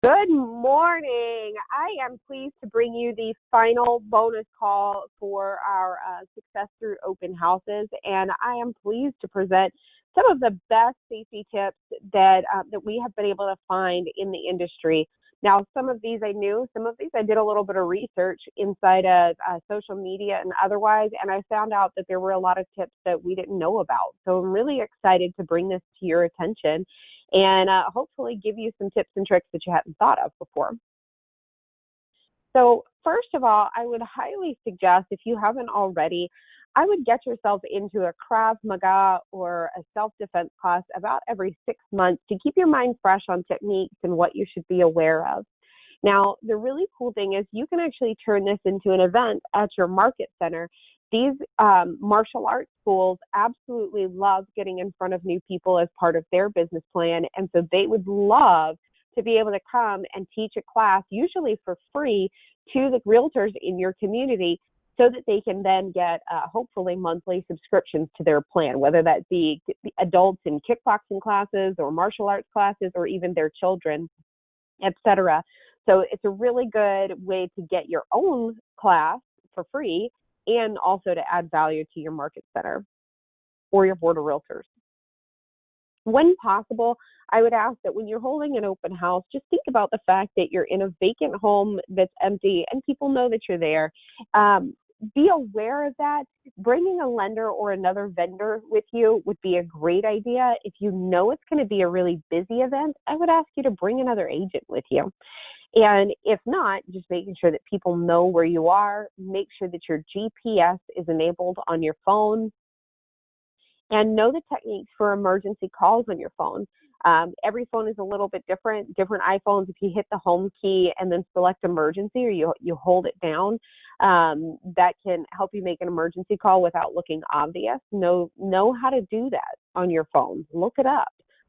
Good morning. I am pleased to bring you the final bonus call for our Success Through Open Houses, and I am pleased to present some of the best safety tips that we have been able to find in the industry. Now, some of these I knew, some of these I did a little bit of research inside of social media and otherwise, and I found out that there were a lot of tips that we didn't know about. So I'm really excited to bring this to your attention and hopefully give you some tips and tricks that you hadn't thought of before. So first of all, I would highly suggest, if you haven't already, I would get yourself into a Krav Maga or a self-defense class about every 6 months to keep your mind fresh on techniques and what you should be aware of. Now, the really cool thing is you can actually turn this into an event at your market center. These martial arts schools absolutely love getting in front of new people as part of their business plan, and so they would love to be able to come and teach a class, usually for free, to the realtors in your community so that they can then get hopefully monthly subscriptions to their plan, whether that be adults in kickboxing classes or martial arts classes or even their children, etc. So it's a really good way to get your own class for free and also to add value to your market center or your board of realtors. When possible, I would ask that when you're holding an open house, just think about the fact that you're in a vacant home that's empty and people know that you're there. Be aware of that. Bringing a lender or another vendor with you would be a great idea. If you know it's going to be a really busy event, I would ask you to bring another agent with you. And if not, just making sure that people know where you are. Make sure that your GPS is enabled on your phone. And know the techniques for emergency calls on your phone. Every phone is a little bit different. Different iPhones, if you hit the home key and then select emergency or you hold it down, that can help you make an emergency call without looking obvious. Know how to do that on your phone. Look it up.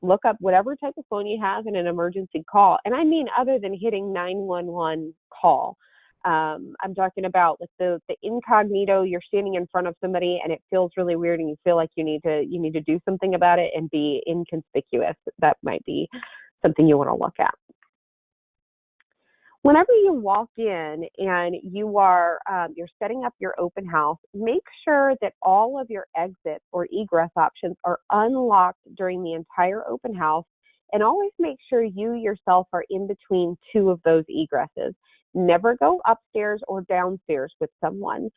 Look up whatever type of phone you have in an emergency call. And I mean other than hitting 911 call. I'm talking about like the incognito. You're standing in front of somebody and it feels really weird and you feel like you need to do something about it and be inconspicuous. That might be something you want to look at. Whenever you walk in and you're setting up your open house, make sure that all of your exit or egress options are unlocked during the entire open house, and always make sure you yourself are in between two of those egresses. Never go upstairs or downstairs with someone.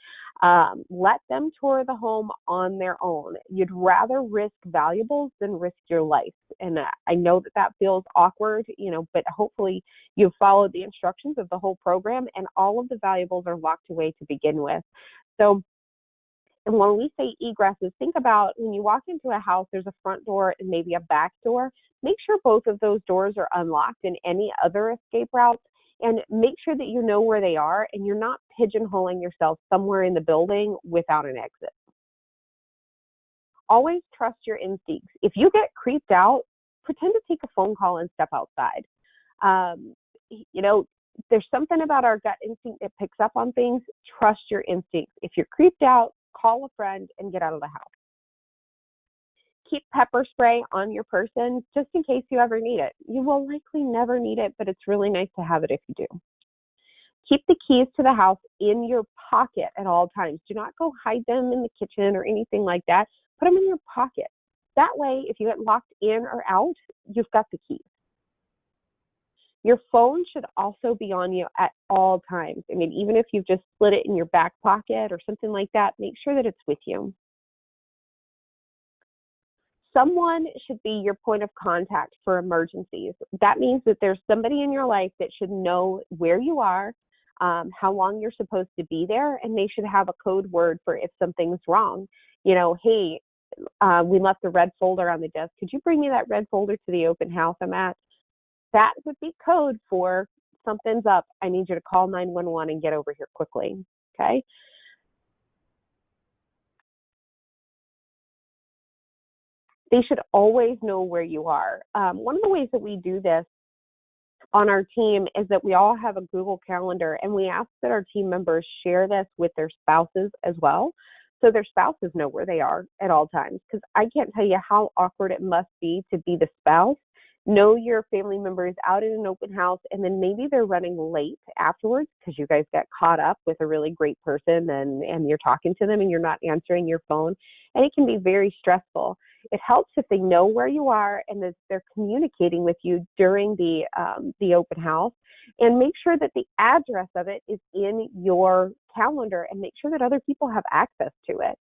Let them tour the home on their own. You'd rather risk valuables than risk your life. And I know that feels awkward, but hopefully you've followed the instructions of the whole program and all of the valuables are locked away to begin with. So, and when we say egresses, think about when you walk into a house, there's a front door and maybe a back door. Make sure both of those doors are unlocked and any other escape routes. And make sure that you know where they are and you're not pigeonholing yourself somewhere in the building without an exit. Always trust your instincts. If you get creeped out, pretend to take a phone call and step outside. There's something about our gut instinct that picks up on things. Trust your instincts. If you're creeped out, call a friend and get out of the house. Keep pepper spray on your person just in case you ever need it. You will likely never need it, but it's really nice to have it if you do. Keep the keys to the house in your pocket at all times. Do not go hide them in the kitchen or anything like that. Put them in your pocket. That way, if you get locked in or out, you've got the keys. Your phone should also be on you at all times. I mean, even if you've just slid it in your back pocket or something like that, make sure that it's with you. Someone should be your point of contact for emergencies. That means that there's somebody in your life that should know where you are, how long you're supposed to be there, and they should have a code word for if something's wrong. Hey, we left the red folder on the desk. Could you bring me that red folder to the open house I'm at? That would be code for something's up. I need you to call 911 and get over here quickly, okay? They should always know where you are. One of the ways that we do this on our team is that we all have a Google Calendar, and we ask that our team members share this with their spouses as well, so their spouses know where they are at all times. Because I can't tell you how awkward it must be to be the spouse Know your family members out at an open house, and then maybe they're running late afterwards because you guys got caught up with a really great person, and you're talking to them and you're not answering your phone, and it can be very stressful. It helps if they know where you are and that they're communicating with you during the open house, and make sure that the address of it is in your calendar, and make sure that other people have access to it.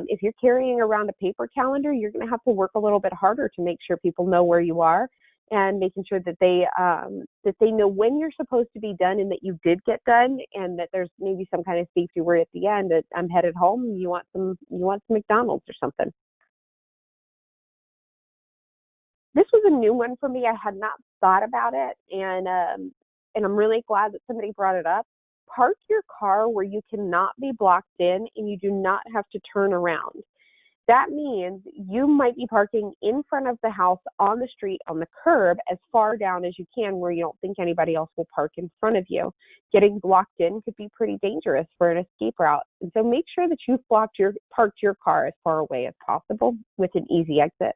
If you're carrying around a paper calendar, you're going to have to work a little bit harder to make sure people know where you are, and making sure that they know when you're supposed to be done and that you did get done, and that there's maybe some kind of safety word at the end that I'm headed home. You want some McDonald's or something. This was a new one for me. I had not thought about it, and I'm really glad that somebody brought it up. Park your car where you cannot be blocked in and you do not have to turn around. That means you might be parking in front of the house on the street, on the curb, as far down as you can where you don't think anybody else will park in front of you. Getting blocked in could be pretty dangerous for an escape route. And so make sure that you've parked your car as far away as possible with an easy exit.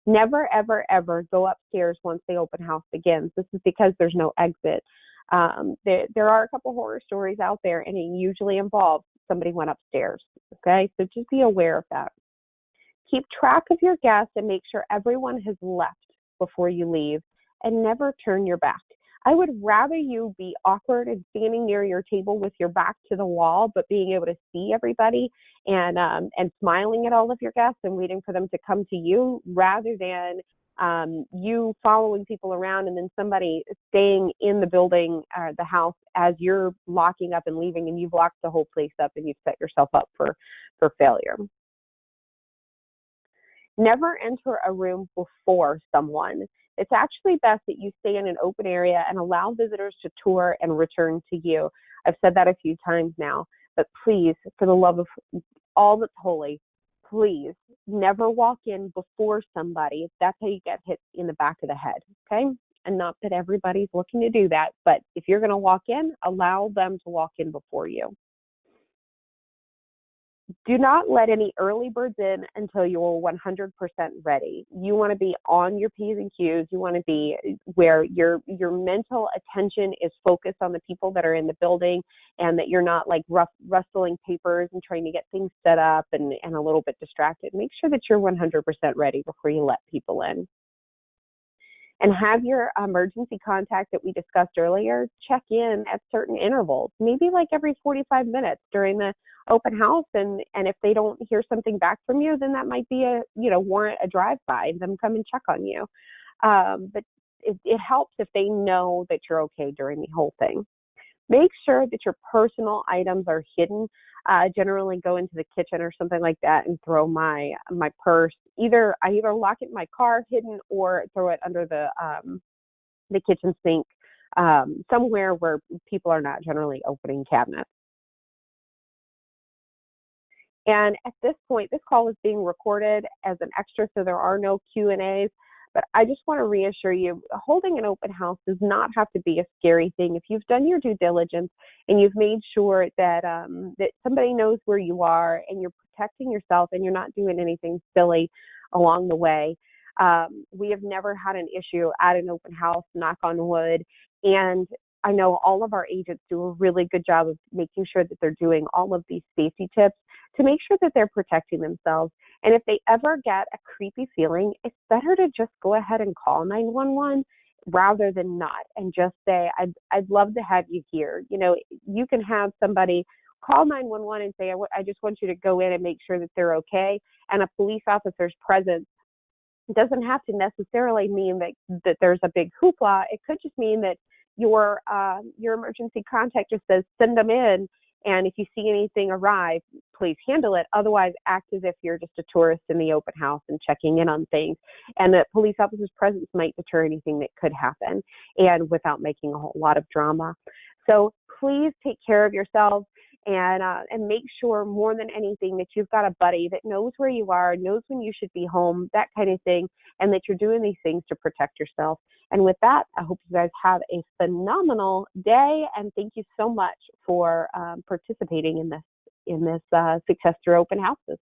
Never, ever, ever go upstairs once the open house begins. This is because there's no exit. There are a couple horror stories out there, and it usually involves somebody went upstairs. Okay, so just be aware of that. Keep track of your guests and make sure everyone has left before you leave, and never turn your back. I would rather you be awkward and standing near your table with your back to the wall, but being able to see everybody and smiling at all of your guests and waiting for them to come to you, rather than you following people around and then somebody staying in the building or the house as you're locking up and leaving, and you've locked the whole place up and you've set yourself up for failure. Never enter a room before someone. It's actually best that you stay in an open area and allow visitors to tour and return to you. I've said that a few times now, but please, for the love of all that's holy, please never walk in before somebody. That's how you get hit in the back of the head, okay? And not that everybody's looking to do that, but if you're going to walk in, allow them to walk in before you. Do not let any early birds in until you're 100% ready. You want to be on your P's and Q's. You want to be where your mental attention is focused on the people that are in the building, and that you're not like rustling papers and trying to get things set up and a little bit distracted. Make sure that you're 100% ready before you let people in. And have your emergency contact that we discussed earlier check in at certain intervals, maybe like every 45 minutes during the open house. And if they don't hear something back from you, then that might be warrant a drive-by and them come and check on you. But it helps if they know that you're okay during the whole thing. Make sure that your personal items are hidden. Generally go into the kitchen or something like that and throw my purse. I either lock it in my car hidden, or throw it under the kitchen sink, somewhere where people are not generally opening cabinets. And at this point, this call is being recorded as an extra, so there are no Q&As. But I just want to reassure you, holding an open house does not have to be a scary thing. If you've done your due diligence and you've made sure that that somebody knows where you are and you're protecting yourself and you're not doing anything silly along the way, we have never had an issue at an open house, knock on wood. And I know all of our agents do a really good job of making sure that they're doing all of these safety tips to make sure that they're protecting themselves. And if they ever get a creepy feeling, it's better to just go ahead and call 911 rather than not, and just say, I'd love to have you here. You can have somebody call 911 and say, I just want you to go in and make sure that they're okay. And a police officer's presence doesn't have to necessarily mean that there's a big hoopla. It could just mean that your emergency contact just says, send them in. And if you see anything arrive, please handle it. Otherwise, act as if you're just a tourist in the open house and checking in on things. And the police officer's presence might deter anything that could happen, and without making a whole lot of drama. So please take care of yourselves and make sure more than anything that you've got a buddy that knows where you are, knows when you should be home, that kind of thing, and that you're doing these things to protect yourself. And with that, I hope you guys have a phenomenal day, and thank you so much for participating in this Success Through Open Houses.